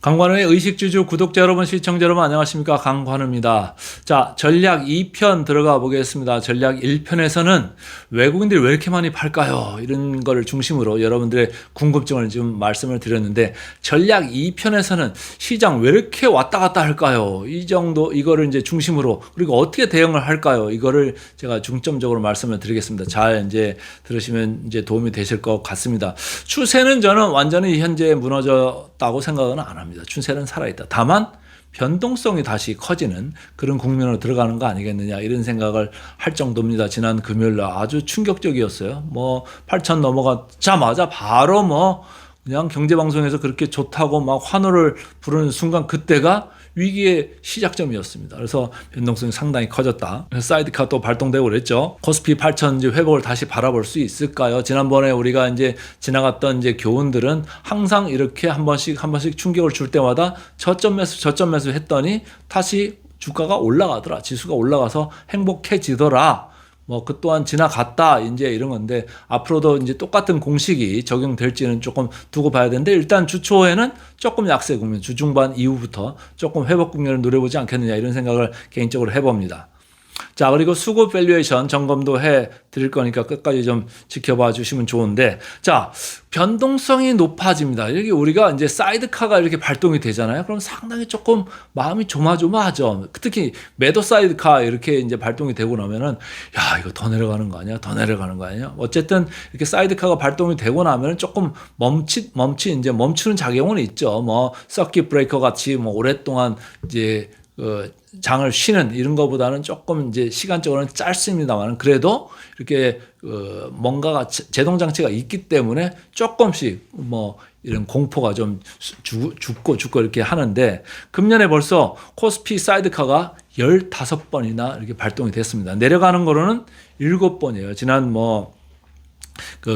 강관우의 의식주주 구독자 여러분, 시청자 여러분 안녕하십니까? 강관우입니다. 자, 전략 2편 들어가 보겠습니다. 전략 1편에서는 외국인들이 왜 이렇게 많이 팔까요? 이런 거를 중심으로 여러분들의 궁금증을 좀 말씀을 드렸는데, 전략 2편에서는 시장 왜 이렇게 왔다 갔다 할까요? 이 정도, 이거를 이제 중심으로, 그리고 어떻게 대응을 할까요? 이거를 제가 중점적으로 말씀을 드리겠습니다. 잘 이제 들으시면 이제 도움이 되실 것 같습니다. 추세는 저는 완전히 현재 무너졌다고 생각은 안 합니다. 추세는 살아있다. 다만 변동성이 다시 커지는 그런 국면으로 들어가는 거 아니겠느냐, 이런 생각을 할 정도입니다. 지난 금요일날 아주 충격적이었어요. 8천 넘어가자마자 바로 그냥 경제방송에서 그렇게 좋다고 막 환호를 부르는 순간, 그때가 위기의 시작점이었습니다. 그래서 변동성이 상당히 커졌다. 그래서 사이드카 또 발동되고 그랬죠. 코스피 8천 회복을 다시 바라볼 수 있을까요? 지난번에 우리가 이제 지나갔던 이제 교훈들은 항상 이렇게 한 번씩 충격을 줄 때마다 저점 매수 했더니 다시 주가가 올라가더라. 지수가 올라가서 행복해지더라. 그 또한 지나갔다, 이제 이런 건데, 앞으로도 이제 똑같은 공식이 적용될지는 조금 두고 봐야 되는데, 일단 주 초에는 조금 약세 국면, 주 중반 이후부터 조금 회복 국면을 노려보지 않겠느냐, 이런 생각을 개인적으로 해봅니다. 자, 그리고 수급 밸류에이션 점검도 해 드릴 거니까 끝까지 좀 지켜봐 주시면 좋은데, 자, 변동성이 높아집니다. 여기 우리가 이제 사이드카가 이렇게 발동이 되잖아요. 그럼 상당히 조금 마음이 조마조마하죠. 특히 매도 사이드카 이렇게 이제 발동이 되고 나면은, 야, 이거 더 내려가는 거 아니야? 더 내려가는 거 아니야? 어쨌든 이렇게 사이드카가 발동이 되고 나면은 조금 이제 멈추는 작용은 있죠. 서킷 브레이커 같이 오랫동안 이제 장을 쉬는 이런 거보다는 조금 이제 시간적으로는 짧습니다만, 그래도 이렇게 뭔가가 제동 장치가 있기 때문에 조금씩 이런 공포가 좀 죽고 이렇게 하는데, 금년에 벌써 코스피 사이드카가 15번이나 이렇게 발동이 됐습니다. 내려가는 거로는 7번이에요. 지난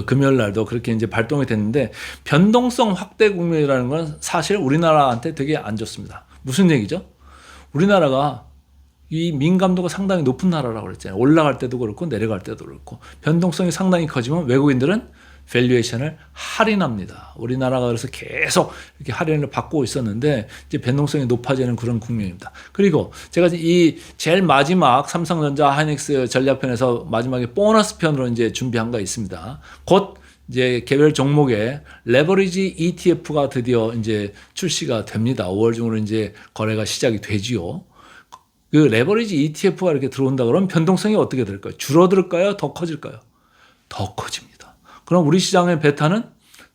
금요일 날도 그렇게 이제 발동이 됐는데, 변동성 확대 국면이라는 건 사실 우리나라한테 되게 안 좋습니다. 무슨 얘기죠? 우리나라가 이 민감도가 상당히 높은 나라라고 그랬잖아요. 올라갈 때도 그렇고 내려갈 때도 그렇고, 변동성이 상당히 커지면 외국인들은 밸류에이션을 할인합니다. 우리나라가 그래서 계속 이렇게 할인을 받고 있었는데, 이제 변동성이 높아지는 그런 국면입니다. 그리고 제가 이 제일 마지막 삼성전자 하이닉스 전략편에서 마지막에 보너스 편으로 이제 준비한 거 있습니다. 곧 이제 개별 종목에 레버리지 ETF가 드디어 이제 출시가 됩니다. 5월 중으로 이제 거래가 시작이 되지요. 그 레버리지 ETF가 이렇게 들어온다 그러면 변동성이 어떻게 될까요? 줄어들까요? 더 커질까요? 더 커집니다. 그럼 우리 시장의 베타는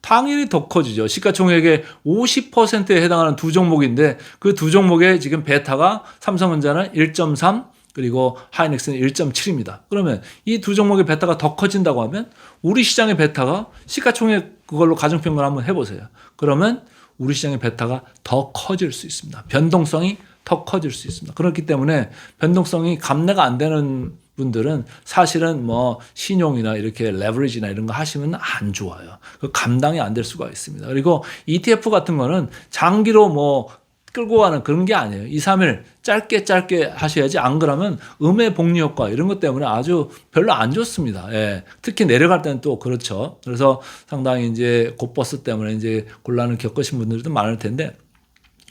당연히 더 커지죠. 시가총액의 50%에 해당하는 두 종목인데, 그 두 종목의 지금 베타가 삼성전자는 1.3, 그리고 하이닉스는 1.7입니다. 그러면 이 두 종목의 베타가 더 커진다고 하면 우리 시장의 베타가 시가총액 그걸로 가정평균을 한번 해보세요. 그러면 우리 시장의 베타가 더 커질 수 있습니다. 변동성이 더 커질 수 있습니다. 그렇기 때문에 변동성이 감내가 안 되는 분들은 사실은 신용이나 이렇게 레버리지나 이런 거 하시면 안 좋아요. 그 감당이 안 될 수가 있습니다. 그리고 ETF 같은 거는 장기로 끌고 가는 그런 게 아니에요. 2, 3일 짧게 하셔야지, 안 그러면 음의 복리 효과 이런 것 때문에 아주 별로 안 좋습니다. 예. 특히 내려갈 때는 또 그렇죠. 그래서 상당히 이제 곧버스 때문에 이제 곤란을 겪으신 분들도 많을 텐데,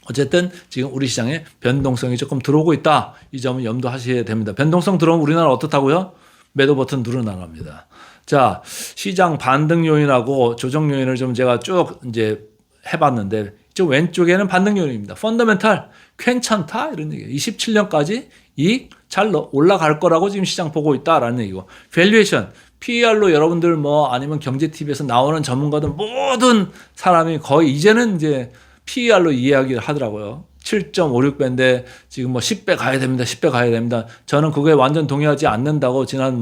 어쨌든 지금 우리 시장에 변동성이 조금 들어오고 있다. 이 점은 염두하셔야 됩니다. 변동성 들어오면 우리나라 어떻다고요? 매도 버튼 누르나갑니다. 자, 시장 반등 요인하고 조정 요인을 좀 제가 쭉 이제 해봤는데, 저 왼쪽에는 반등 요인입니다. 펀더멘탈 괜찮다 이런 얘기예요. 27년까지 이익 잘 올라갈 거라고 지금 시장 보고 있다라는 얘기고, 밸류에이션 PER로 여러분들 아니면 경제TV에서 나오는 전문가들 모든 사람이 거의 이제는 이제 PER로 이야기를 하더라고요. 7.56배인데 지금 10배 가야 됩니다. 10배 가야 됩니다. 저는 그거에 완전 동의하지 않는다고 지난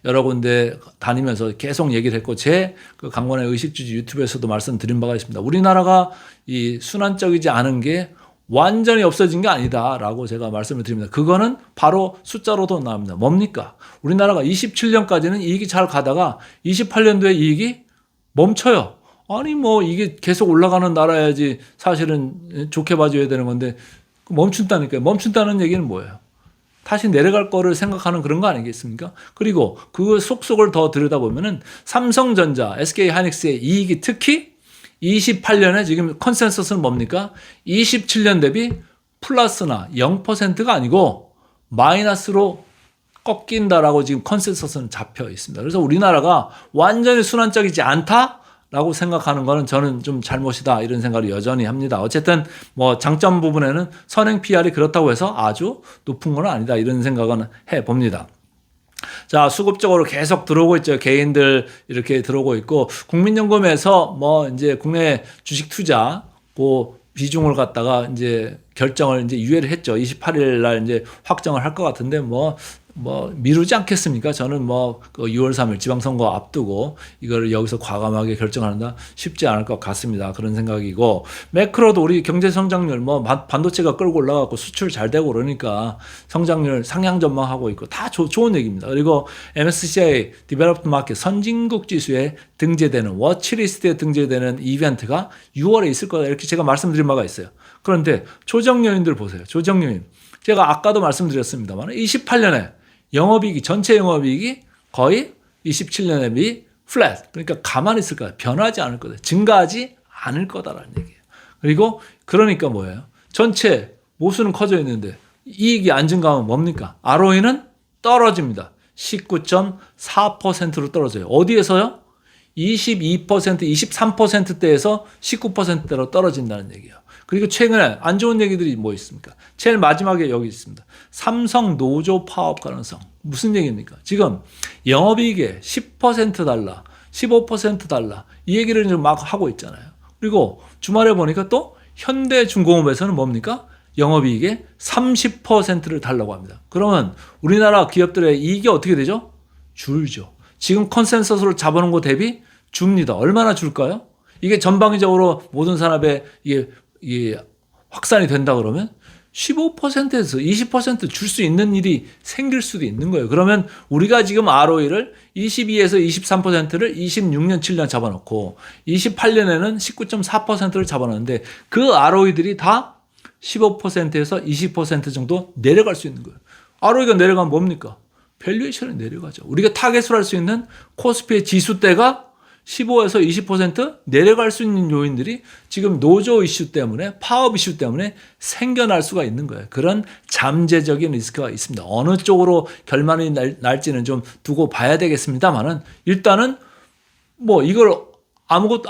여러 군데 다니면서 계속 얘기를 했고, 제 그 강권의 의식주주 유튜브에서도 말씀드린 바가 있습니다. 우리나라가 이 순환적이지 않은 게 완전히 없어진 게 아니다라고 제가 말씀을 드립니다. 그거는 바로 숫자로도 나옵니다. 뭡니까? 우리나라가 27년까지는 이익이 잘 가다가 28년도에 이익이 멈춰요. 아니 이게 계속 올라가는 나라야지 사실은 좋게 봐줘야 되는 건데 멈춘다니까요. 멈춘다는 얘기는 뭐예요? 다시 내려갈 거를 생각하는 그런 거 아니겠습니까? 그리고 그 속속을 더 들여다보면은 삼성전자, SK 하이닉스의 이익이 특히 28년에 지금 컨센서스는 뭡니까? 27년 대비 플러스나 0%가 아니고 마이너스로 꺾인다라고 지금 컨센서스는 잡혀 있습니다. 그래서 우리나라가 완전히 순환적이지 않다라고 생각하는 거는 저는 좀 잘못이다 이런 생각을 여전히 합니다. 어쨌든 뭐 장점 부분에는 선행 PR이 그렇다고 해서 아주 높은 건 아니다 이런 생각은 해봅니다. 자, 수급적으로 계속 들어오고 있죠. 개인들 이렇게 들어오고 있고, 국민연금에서 뭐 이제 국내 주식 투자, 그 비중을 갖다가 이제 결정을 이제 유예를 했죠. 28일 날 이제 확정을 할 것 같은데 뭐 미루지 않겠습니까? 저는 그 6월 3일 지방선거 앞두고 이거를 여기서 과감하게 결정한다 쉽지 않을 것 같습니다. 그런 생각이고, 매크로도 우리 경제 성장률 반도체가 끌고 올라가고 수출 잘 되고 그러니까 성장률 상향 전망하고 있고 다 좋은 얘기입니다. 그리고 MSCI Developed Market 선진국 지수에 등재되는 워치리스트에 등재되는 이벤트가 6월에 있을 거다 이렇게 제가 말씀드린 바가 있어요. 그런데 조정 요인들 보세요. 조정 요인. 제가 아까도 말씀드렸습니다만 28년에 영업이익이 전체 영업이익이 거의 27년에 비해 플랫. 그러니까 가만히 있을 거야. 변하지 않을 거다. 증가하지 않을 거다라는 얘기예요. 그리고 그러니까 뭐예요? 전체 모수는 커져 있는데 이익이 안 증가하면 뭡니까? ROE는 떨어집니다. 19.4%로 떨어져요. 어디에서요? 22%, 23%대에서 19%대로 떨어진다는 얘기예요. 그리고 최근에 안 좋은 얘기들이 뭐 있습니까? 제일 마지막에 여기 있습니다. 삼성 노조 파업 가능성. 무슨 얘기입니까? 지금 영업이익에 10% 달라, 15% 달라 이 얘기를 좀 막 하고 있잖아요. 그리고 주말에 보니까 또 현대중공업에서는 뭡니까? 영업이익에 30%를 달라고 합니다. 그러면 우리나라 기업들의 이익이 어떻게 되죠? 줄죠. 지금 컨센서스로 잡아놓은 거 대비 줍니다. 얼마나 줄까요? 이게 전방위적으로 모든 산업에 이게 확산이 된다 그러면 15%에서 20% 줄 수 있는 일이 생길 수도 있는 거예요. 그러면 우리가 지금 ROE를 22에서 23%를 26년, 7년 잡아놓고 28년에는 19.4%를 잡아놓는데 그 ROE들이 다 15%에서 20% 정도 내려갈 수 있는 거예요. ROE가 내려가면 뭡니까? 밸류에이션이 내려가죠. 우리가 타겟으로 할 수 있는 코스피의 지수대가 15에서 20% 내려갈 수 있는 요인들이 지금 노조 이슈 때문에 파업 이슈 때문에 생겨날 수가 있는 거예요. 그런 잠재적인 리스크가 있습니다. 어느 쪽으로 결말이 날지는 좀 두고 봐야 되겠습니다만은 일단은 뭐 이걸 아무도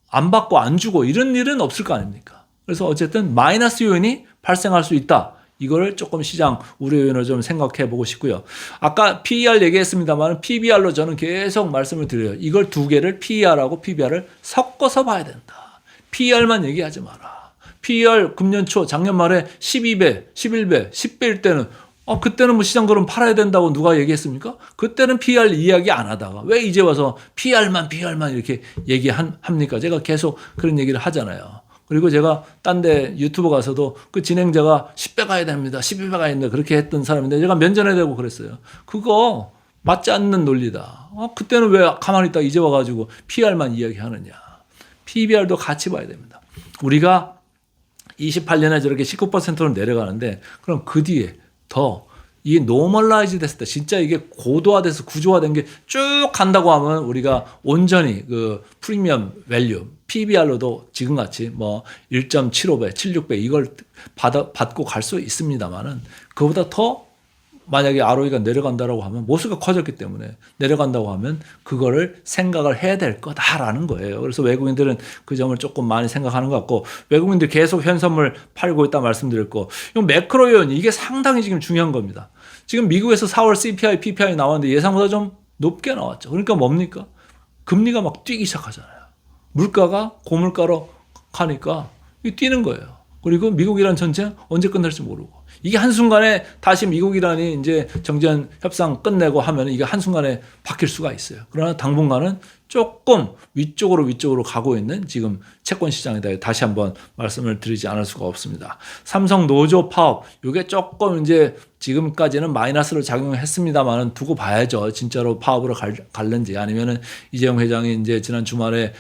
안 받고 안 주고 이런 일은 없을 거 아닙니까? 그래서 어쨌든 마이너스 요인이 발생할 수 있다. 이거를 조금 시장 우려 요인을 좀 생각해 보고 싶고요. 아까 PER 얘기했습니다만 PBR로 저는 계속 말씀을 드려요. 이걸 두 개를 PER하고 PBR을 섞어서 봐야 된다. PER만 얘기하지 마라. PER 금년 초 작년 말에 12배, 11배, 10배일 때는 그때는 뭐 시장 그럼 팔아야 된다고 누가 얘기했습니까? 그때는 PER 이야기 안 하다가 왜 이제 와서 PER만 이렇게 얘기합니까? 제가 계속 그런 얘기를 하잖아요. 그리고 제가 딴 데 유튜브 가서도 그 진행자가 10배 가야 됩니다. 12배 가야 된다. 그렇게 했던 사람인데 제가 면전에 대고 그랬어요. 그거 맞지 않는 논리다. 그때는 왜 가만히 있다 이제 와가지고 PR만 이야기하느냐. PBR도 같이 봐야 됩니다. 우리가 28년에 저렇게 19%로 내려가는데 그럼 그 뒤에 더 이게 노멀라이즈 됐을 때 진짜 이게 고도화돼서 구조화된 게 쭉 간다고 하면 우리가 온전히 그 프리미엄 밸류 PBR로도 지금같이 뭐 1.75배, 76배 이걸 받고 갈 수 있습니다만은 그보다 더 만약에 ROE가 내려간다라고 하면 모수가 커졌기 때문에 내려간다고 하면 그거를 생각을 해야 될 거다라는 거예요. 그래서 외국인들은 그 점을 조금 많이 생각하는 것 같고 외국인들 계속 현선물 팔고 있다 말씀드렸고 이 매크로 요인 이게 상당히 지금 중요한 겁니다. 지금 미국에서 4월 CPI, PPI 나왔는데 예상보다 좀 높게 나왔죠. 그러니까 뭡니까? 금리가 막 뛰기 시작하잖아요. 물가가 고물가로 가니까 뛰는 거예요. 그리고 미국이란 전쟁 언제 끝날지 모르고 이게 한순간에 다시 미국이란이 이제 정전 협상 끝내고 하면 이게 한순간에 바뀔 수가 있어요. 그러나 당분간은 조금 위쪽으로 가고 있는 지금 채권 시장에 대해 다시 한번 말씀을 드리지 않을 수가 없습니다. 삼성 노조 파업 이게 조금 이제 지금까지는 마이너스로 작용했습니다만은 두고 봐야죠. 진짜로 파업으로 갈는지 아니면은 이재용 회장이 이제 지난 주말에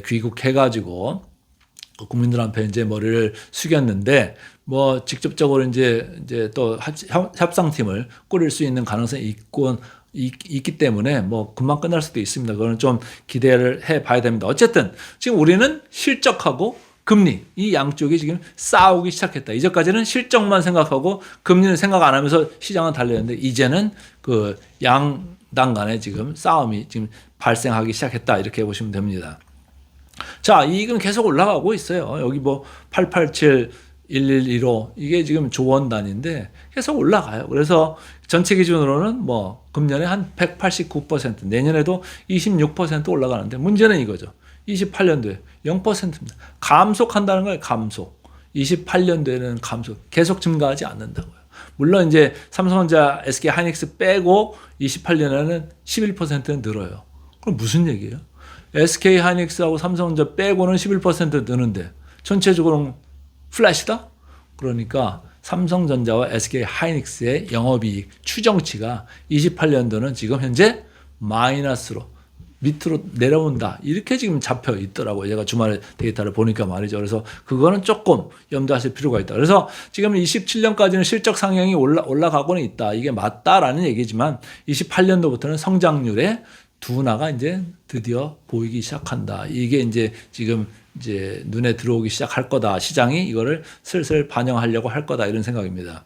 귀국해가지고 국민들한테 이제 머리를 숙였는데 뭐 직접적으로 이제 또 협상팀을 꾸릴 수 있는 가능성이 있고 있기 때문에 뭐 금방 끝날 수도 있습니다. 그거는 좀 기대를 해 봐야 됩니다. 어쨌든 지금 우리는 실적하고 금리 이 양쪽이 지금 싸우기 시작했다. 이제까지는 실적만 생각하고 금리는 생각 안 하면서 시장은 달렸는데 이제는 그 양당 간에 지금 싸움이 지금 발생하기 시작했다. 이렇게 보시면 됩니다. 자, 이익은 계속 올라가고 있어요. 여기 뭐 887, 1115 이게 지금 조원 단위인데 계속 올라가요. 그래서 전체 기준으로는 뭐 금년에 한 189%, 내년에도 26% 올라가는데 문제는 이거죠. 28년도에 0%입니다. 감속한다는 거예요. 감속. 28년도에는 감속. 계속 증가하지 않는다고요. 물론 이제 삼성전자, SK 하이닉스 빼고 28년에는 11%는 늘어요. 그럼 무슨 얘기예요? SK 하이닉스하고 삼성전자 빼고는 11% 느는데 전체적으로는 플랫이다? 그러니까 삼성전자와 SK 하이닉스의 영업이익 추정치가 28년도는 지금 현재 마이너스로 밑으로 내려온다. 이렇게 지금 잡혀 있더라고요. 제가 주말에 데이터를 보니까 말이죠. 그래서 그거는 조금 염두하실 필요가 있다. 그래서 지금 27년까지는 실적 상향이 올라가고는 있다. 이게 맞다라는 얘기지만 28년도부터는 성장률의 둔화가 이제 드디어 보이기 시작한다. 이게 이제 지금 이제 눈에 들어오기 시작할 거다. 시장이 이거를 슬슬 반영하려고 할 거다. 이런 생각입니다.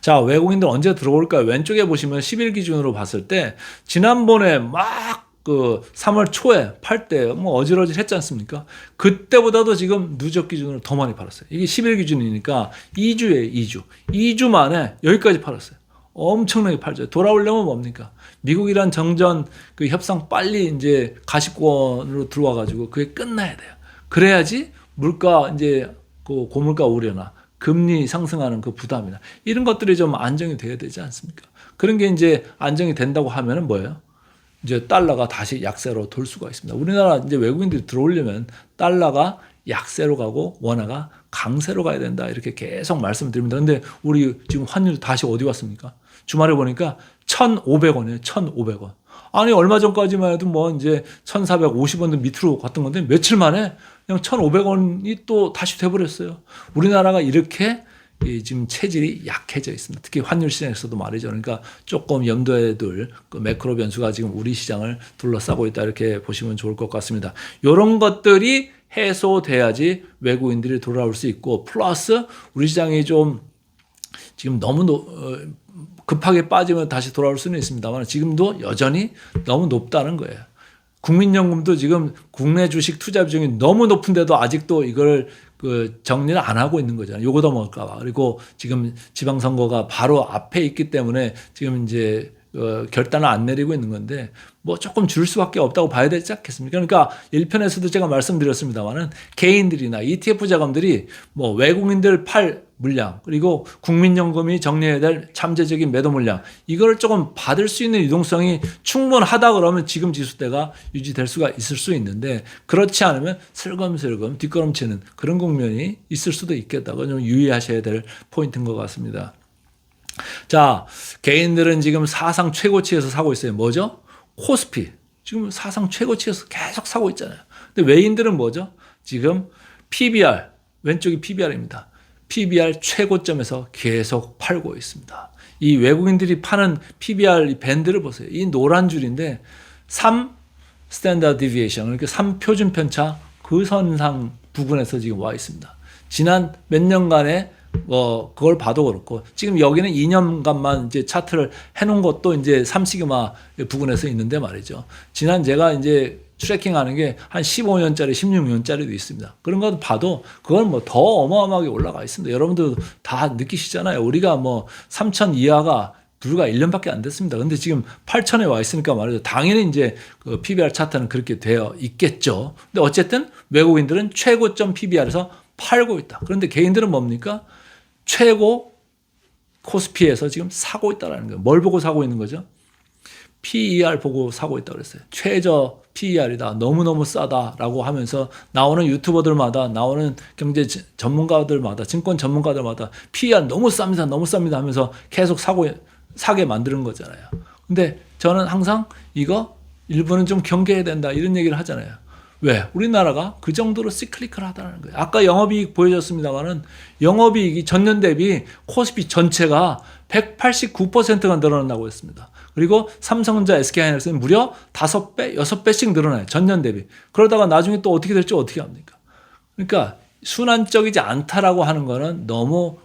자, 외국인들 언제 들어올까요? 왼쪽에 보시면 10일 기준으로 봤을 때 지난번에 막 그 3월 초에 팔 때 뭐 어질어질 했지 않습니까? 그때보다도 지금 누적 기준으로 더 많이 팔았어요. 이게 10일 기준이니까 2주에 2주. 2주 만에 여기까지 팔았어요. 엄청나게 팔죠. 돌아오려면 뭡니까? 미국이란 정전 그 협상 빨리 이제 가시권으로 들어와 가지고 그게 끝나야 돼요. 그래야지 물가 이제 그 고물가 우려나 금리 상승하는 그 부담이나 이런 것들이 좀 안정이 돼야 되지 않습니까? 그런 게 이제 안정이 된다고 하면은 뭐예요? 이제 달러가 다시 약세로 돌 수가 있습니다. 우리나라 이제 외국인들이 들어오려면 달러가 약세로 가고 원화가 강세로 가야 된다. 이렇게 계속 말씀드립니다. 근데 우리 지금 환율 다시 어디 왔습니까? 주말에 보니까 1,500원이에요. 1,500원. 아니, 얼마 전까지만 해도 뭐 이제 1,450원 밑으로 갔던 건데 며칠 만에 그냥 1,500원이 또 다시 돼버렸어요. 우리나라가 이렇게 지금 체질이 약해져 있습니다. 특히 환율 시장에서도 말이죠. 그러니까 조금 염두에 둘 그 매크로 변수가 지금 우리 시장을 둘러싸고 있다. 이렇게 보시면 좋을 것 같습니다. 이런 것들이 해소돼야지 외국인들이 돌아올 수 있고 플러스 우리 시장이 좀 지금 너무 급하게 빠지면 다시 돌아올 수는 있습니다만 지금도 여전히 너무 높다는 거예요. 국민연금도 지금 국내 주식 투자 비중이 너무 높은데도 아직도 이걸 그 정리를 안 하고 있는 거잖아요. 요거 더 먹을까 봐. 그리고 지금 지방선거가 바로 앞에 있기 때문에 지금 이제 결단을 안 내리고 있는 건데 뭐 조금 줄 수밖에 없다고 봐야 되지 않겠습니까? 그러니까 1편에서도 제가 말씀드렸습니다만은 개인들이나 ETF 자금들이 뭐 외국인들 팔 물량 그리고 국민연금이 정리해야 될 잠재적인 매도 물량 이걸 조금 받을 수 있는 유동성이 충분하다 그러면 지금 지수대가 유지될 수가 있을 수 있는데 그렇지 않으면 슬금슬금 뒷걸음치는 그런 국면이 있을 수도 있겠다. 그건 좀 유의하셔야 될 포인트인 것 같습니다. 자, 개인들은 지금 사상 최고치에서 사고 있어요. 뭐죠? 코스피. 지금 사상 최고치에서 계속 사고 있잖아요. 근데 외인들은 뭐죠? 지금 PBR, 왼쪽이 PBR입니다. PBR 최고점에서 계속 팔고 있습니다. 이 외국인들이 파는 PBR 밴드를 보세요. 이 노란 줄인데 3 스탠다드 디비에이션, 그러니까 3 표준 편차 그 선상 부근에서 지금 와 있습니다. 지난 몇 년간의 그걸 봐도 그렇고 지금 여기는 2년간만 이제 차트를 해놓은 것도 이제 3시그마 부근에서 있는데 말이죠. 지난 제가 이제 트래킹하는 게 한 15년짜리, 16년짜리도 있습니다. 그런 거 봐도 그건 뭐 더 어마어마하게 올라가 있습니다. 여러분들 다 느끼시잖아요. 우리가 뭐 3,000 이하가 불과 1년밖에 안 됐습니다. 근데 지금 8,000에 와 있으니까 말이죠. 당연히 이제 그 PBR 차트는 그렇게 되어 있겠죠. 근데 어쨌든 외국인들은 최고점 PBR에서 팔고 있다. 그런데 개인들은 뭡니까? 최고 코스피에서 지금 사고 있다는 거예요. 뭘 보고 사고 있는 거죠? PER 보고 사고 있다고 그랬어요. 최저 PER이다. 너무너무 싸다라고 하면서 나오는 유튜버들마다 나오는 경제 전문가들마다 증권 전문가들마다 PER 너무 쌉니다. 너무 쌉니다 하면서 계속 사게 만드는 거잖아요. 근데 저는 항상 이거 일부는 좀 경계해야 된다 이런 얘기를 하잖아요. 왜? 우리나라가 그 정도로 시클리컬하다는 거예요. 아까 영업이익 보여줬습니다만은 영업이익이 전년 대비 코스피 전체가 189%가 늘어난다고 했습니다. 그리고 삼성전자, SK하이닉스는 무려 5배, 6배씩 늘어나요. 전년 대비. 그러다가 나중에 또 어떻게 될지 어떻게 합니까? 그러니까 순환적이지 않다라고 하는 거는 너무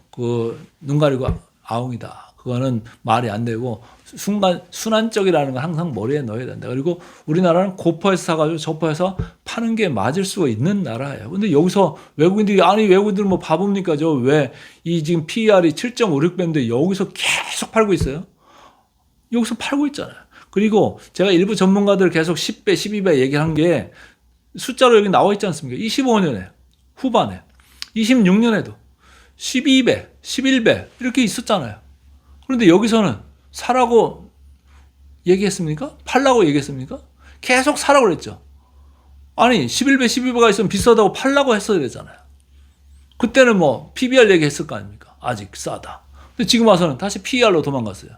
눈 가리고 아웅이다. 그거는 말이 안 되고 순환적이라는 건 항상 머리에 넣어야 된다. 그리고 우리나라는 고퍼에서 사가지고 저퍼에서 파는 게 맞을 수가 있는 나라예요. 근데 여기서 외국인들이 아니 외국인들 뭐 바보입니까? 저 왜 이 지금 PER이 7.56배인데 여기서 계속 팔고 있어요? 여기서 팔고 있잖아요. 그리고 제가 일부 전문가들 계속 10배, 12배 얘기한 게 숫자로 여기 나와 있지 않습니까? 25년에 후반에 26년에도 12배, 11배 이렇게 있었잖아요. 그런데 여기서는 사라고 얘기했습니까? 팔라고 얘기했습니까? 계속 사라고 그랬죠. 아니 11배, 12배가 있으면 비싸다고 팔라고 했어야 되잖아요. 그때는 뭐 PBR 얘기했을 거 아닙니까? 아직 싸다. 근데 지금 와서는 다시 PER로 도망갔어요.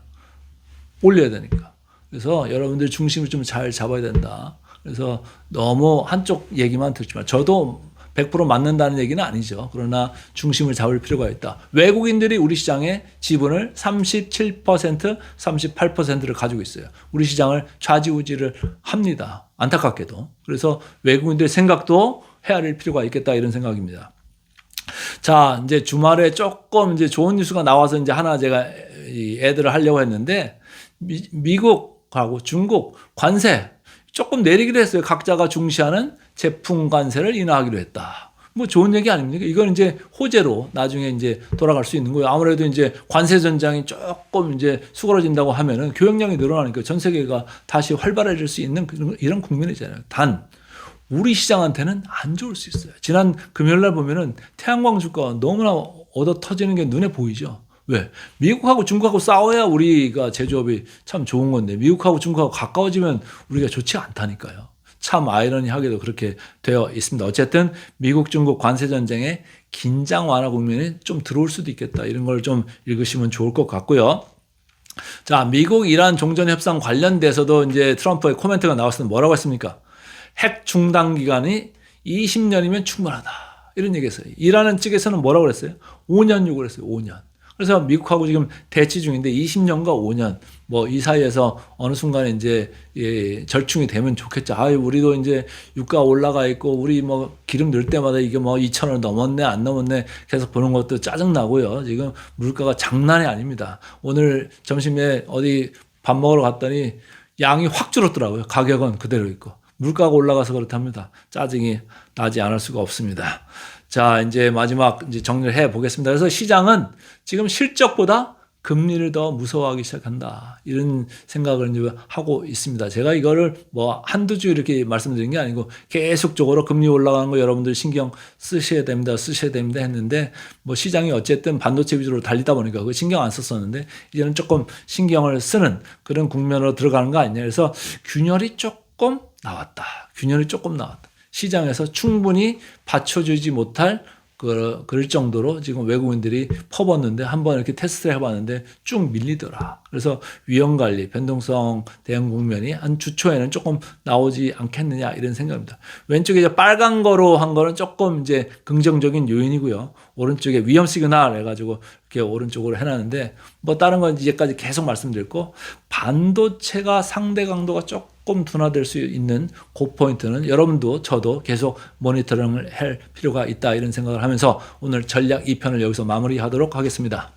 올려야 되니까. 그래서 여러분들 중심을 좀 잘 잡아야 된다. 그래서 너무 한쪽 얘기만 듣지 마. 저도 100% 맞는다는 얘기는 아니죠. 그러나 중심을 잡을 필요가 있다. 외국인들이 우리 시장의 지분을 37%, 38%를 가지고 있어요. 우리 시장을 좌지우지를 합니다. 안타깝게도. 그래서 외국인들의 생각도 헤아릴 필요가 있겠다 이런 생각입니다. 자, 이제 주말에 조금 이제 좋은 뉴스가 나와서 이제 하나 제가 애들을 하려고 했는데 미국하고 중국 관세 조금 내리기로 했어요. 각자가 중시하는 제품 관세를 인하하기로 했다. 뭐 좋은 얘기 아닙니까? 이건 이제 호재로 나중에 이제 돌아갈 수 있는 거예요. 아무래도 이제 관세 전장이 조금 이제 수그러진다고 하면은 교역량이 늘어나니까 전 세계가 다시 활발해질 수 있는 이런 국면이잖아요. 단 우리 시장한테는 안 좋을 수 있어요. 지난 금요일 날 보면은 태양광 주가가 너무나 얻어 터지는 게 눈에 보이죠. 왜? 미국하고 중국하고 싸워야 우리가 제조업이 참 좋은 건데 미국하고 중국하고 가까워지면 우리가 좋지 않다니까요. 참 아이러니하게도 그렇게 되어 있습니다. 어쨌든 미국 중국 관세 전쟁에 긴장 완화 국면이 좀 들어올 수도 있겠다. 이런 걸 좀 읽으시면 좋을 것 같고요. 자, 미국 이란 종전 협상 관련돼서도 이제 트럼프의 코멘트가 나왔었는데 뭐라고 했습니까? 핵 중단 기간이 20년이면 충분하다. 이런 얘기했어요. 이란은 측에서는 뭐라고 그랬어요? 5년 요구를 했어요. 5년. 그래서 미국하고 지금 대치 중인데 20년과 5년 뭐 이 사이에서 어느 순간에 이제 절충이 되면 좋겠죠. 아유, 우리도 이제 유가 올라가 있고 우리 뭐 기름 넣을 때마다 이게 뭐 2,000원 넘었네 안 넘었네 계속 보는 것도 짜증 나고요. 지금 물가가 장난이 아닙니다. 오늘 점심에 어디 밥 먹으러 갔더니 양이 확 줄었더라고요. 가격은 그대로 있고 물가가 올라가서 그렇답니다. 짜증이 나지 않을 수가 없습니다. 자, 이제 마지막 이제 정리를 해 보겠습니다. 그래서 시장은 지금 실적보다 금리를 더 무서워하기 시작한다. 이런 생각을 이제 하고 있습니다. 제가 이거를 뭐 한두 주 이렇게 말씀드린 게 아니고 계속적으로 금리 올라가는 거 여러분들 신경 쓰셔야 됩니다. 했는데 뭐 시장이 어쨌든 반도체 위주로 달리다 보니까 그거 신경 안 썼었는데 이제는 조금 신경을 쓰는 그런 국면으로 들어가는 거 아니냐. 그래서 균열이 조금 나왔다. 시장에서 충분히 받쳐주지 못할 그럴 정도로 지금 외국인들이 퍼붓는데 한번 이렇게 테스트를 해봤는데 쭉 밀리더라. 그래서 위험관리, 변동성 대응 국면이 한 주 초에는 조금 나오지 않겠느냐 이런 생각입니다. 왼쪽에 이제 빨간 거로 한 거는 조금 이제 긍정적인 요인이고요. 오른쪽에 위험 시그널 해가지고 이렇게 오른쪽으로 해놨는데 뭐 다른 건 이제까지 계속 말씀드렸고 반도체가 상대 강도가 조금 둔화될 수 있는 그 포인트는 여러분도 저도 계속 모니터링을 할 필요가 있다 이런 생각을 하면서 오늘 전략 2편을 여기서 마무리하도록 하겠습니다.